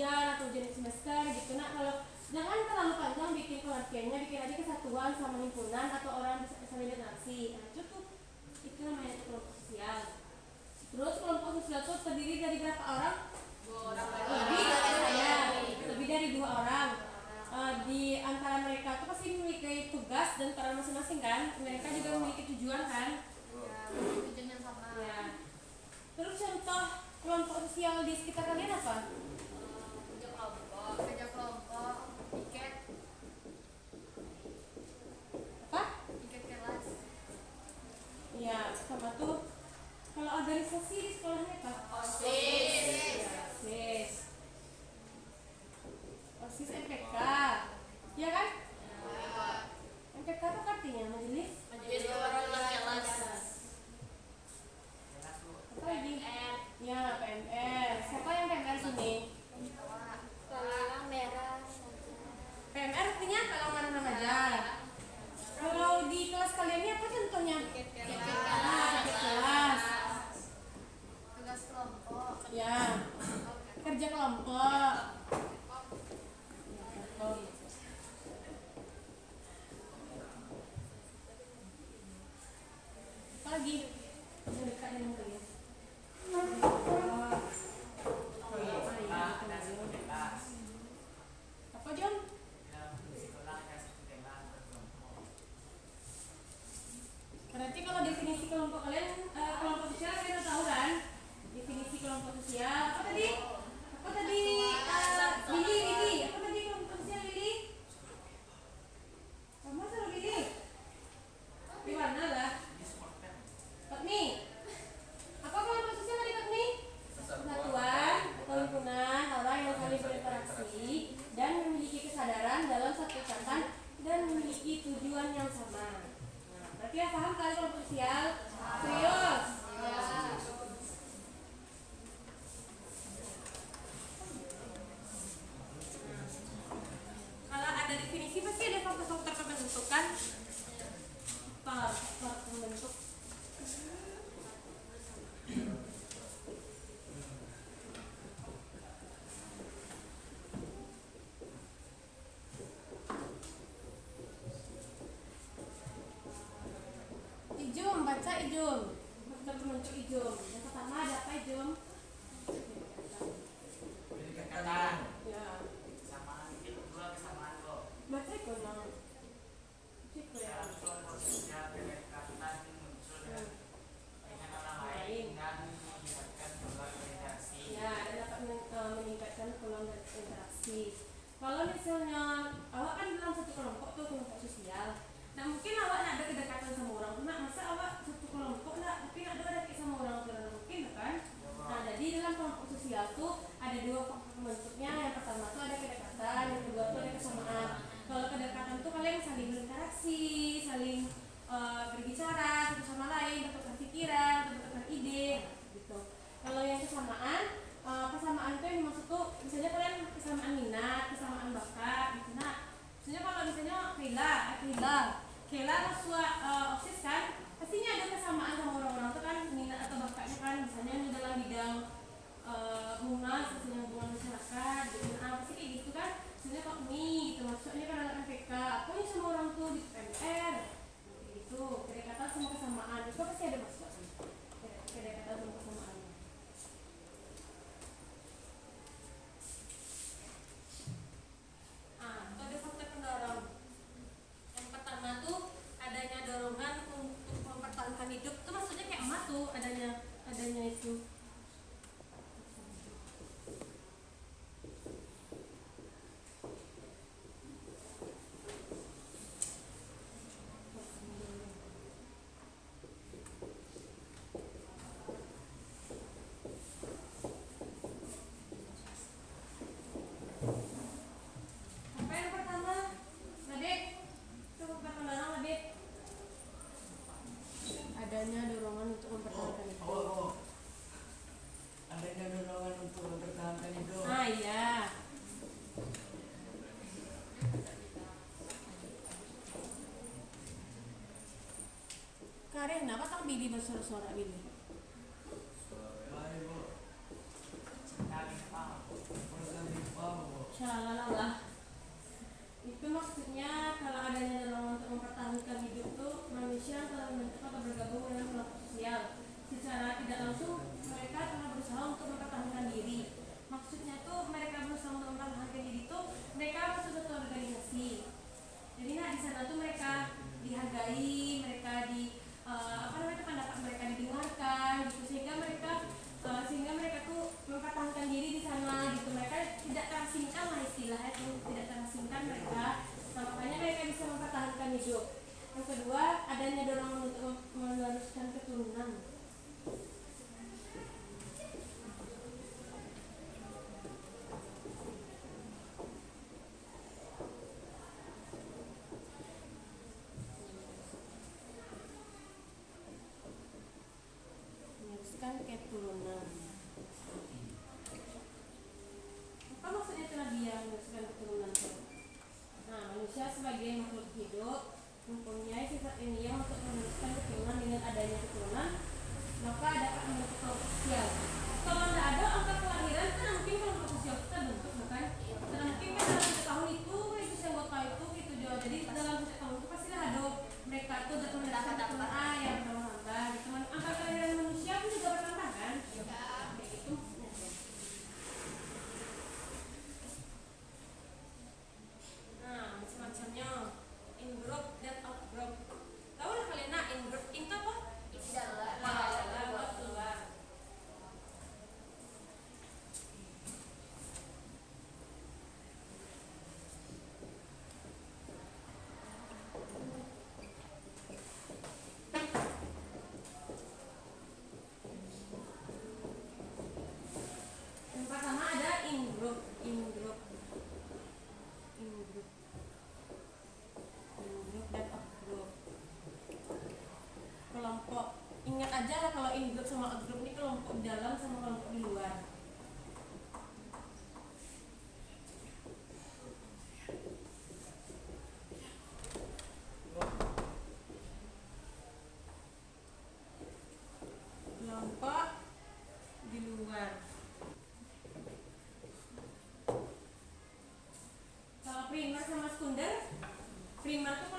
ujian atau ujian semester gitu. Nah kalau jangan terlalu panjang bikin pengertiannya, bikin aja kesatuan sama himpunan atau orang bisa interaksi. Nah cukup itu namanya kelompok sosial. Terus kelompok sosial itu terdiri dari berapa orang? 2 orang. Lebih dari 2 orang. Di antara mereka itu pasti memiliki tugas dan peran masing-masing kan. Mereka juga memiliki tujuan kan. Tujuan yang sama. Ya. Terus contoh kelompok sosial di sekitar kalian apa? Kerja kelompok, piket. Apa? Piket kelas. Ya, sama tuh. Kalau organisasi di sekolahnya apa? OSIS. OSIS. OSIS MPK. Ya kan? Ya. MPK apa artinya? Majelis kelas. Apa lagi? Ya, PMR. Siapa yang PMR sini? Palang merah. PMR artinya palang merah remaja. Kalau di kelas kalian ini apa contohnya? Kelas. Tugas kelompok. Ya. Kerja kelompok. Apa lagi? Yang dekat dengan kalian. Apa John? Berarti kalau definisi kelompok kalian, kelompok sosial kalian udah tahu kan? Definisi kelompok sosial apa tadi? Apa tadi? Lili. Apa tadi kelompok sosial Lili? Kamu sama Lili? Di mana lah? Patni. Apa kelompok sosial tadi Patni? Kesatuan atau himpunan orang yang saling berinteraksi dan memiliki kesadaran dalam satu ikatan dan memiliki tujuan yang sama. Berarti ya paham kali kelompok sosial? Serius? Ya. Kalau ada definisi pasti ada faktor-faktor pembentukan. Faktor pembentuk. Ijum, baca Ijum. Faktor pembentuk Ijum. Yang pertama ada apa Ijum? Kedekatan. Ya. Kesamaan. Itu dua kesamaan kok. Baca kono. Cik ya. Kelompok sosial kedekatan muncul dengan orang lain dan meningkatkan peluang interaksi. Ya, dan dapat meningkatkan peluang dan interaksi. Kalau misalnya awak kan dalam satu kelompok tuh kelompok sosial. Nah mungkin awak nak ada kedekatan sama orang tuh, masa awak satu kelompok nak mungkin ada dekat sama orang tuh mungkin kan? Nah jadi dalam kelompok sosial tuh ada 2 faktor pembentuknya. Yang pertama tuh ada kedekatan, yang kedua tuh ada kesamaan. Kalau kedekatan tuh kalian saling berinteraksi, saling berbicara satu sama lain, bertukar pikiran, bertukar ide, gitu. Kalau yang kesamaan, kesamaan itu yang dimaksud tuh misalnya kalian kesamaan minat, kesamaan bakat, gitu. Nah, misalnya kalau misalnya Kela Raswa OSIS kan, pastinya ada kesamaan sama orang-orang itu kan minat atau bakatnya kan, misalnya dalam bidang humas, misalnya hubungan masyarakat, gitu. Nah, pasti kayak gitu kan. Misalnya kok gitu, maksudnya kan anak MPK, apa yang sama orang tuh di PMR, gitu. Kedekatan sama kesamaan, itu pasti ada maksudnya. Kedekatan sama kesamaan. Itu ada faktor pendorong. Yang pertama tuh adanya dorongan untuk mempertahankan hidup. Itu maksudnya kayak emak tuh adanya itu. Apa yang pertama? Nadek. Coba pendorong Nadek. Adanya dorongan untuk mempertahankan hidup. Adanya dorongan untuk mempertahankan hidup. Iya. Karen, kenapa tak Billy bersuara-suara Billy? Baik, Bu. Kami paham. Shalalala. Itu maksudnya kalau adanya dorongan untuk mempertahankan hidup tuh manusia telah membentuk atau bergabung dengan kelompok sosial. Secara tidak langsung mereka telah berusaha untuk mempertahankan diri. Maksudnya tuh mereka berusaha untuk mempertahankan diri tuh mereka masuk satu organisasi. Jadi nah di sana tuh mereka dihargai, mereka di apa namanya pendapat mereka didengarkan gitu sehingga mereka tuh mempertahankan diri di sana gitu. Mereka tidak terasingkan lah istilahnya tuh, tidak terasingkan mereka. Nah, makanya mereka bisa mempertahankan hidup. Yang kedua, adanya dorongan untuk meneruskan keturunan. Meneruskan keturunan. Apa maksudnya itu Nabi yang meneruskan keturunan? Nah, manusia sebagai makhluk hidup mempunyai sifat ilmiah untuk meneruskan keturunan. Dengan adanya keturunan, maka dapat membentuk kelompok sosial. Kalau tidak ada angka kelahiran, kan mungkin kelompok sosial kita bentuk, bukan? Dan mungkin kan dalam 1 tahun itu anggota itu gitu juga. Jadi dalam 1 tahun itu pastilah ada mereka itu dapat meneruskan keturunan yang bertambah gitu. Angka kelahiran manusia pun juga bertambah kan? Kayak gitu. Nah, macam-macamnya in group dan out group. Tahu lah kalian nah in group itu apa? Dalam keluar. Yang pertama ada in group, in group, in group, in group dan out group. Kelompok. Ingat aja lah kalau in group sama out group ini kelompok di dalam sama kelompok di luar. Kelompok di luar. Kalau primer sama sekunder, primer tuh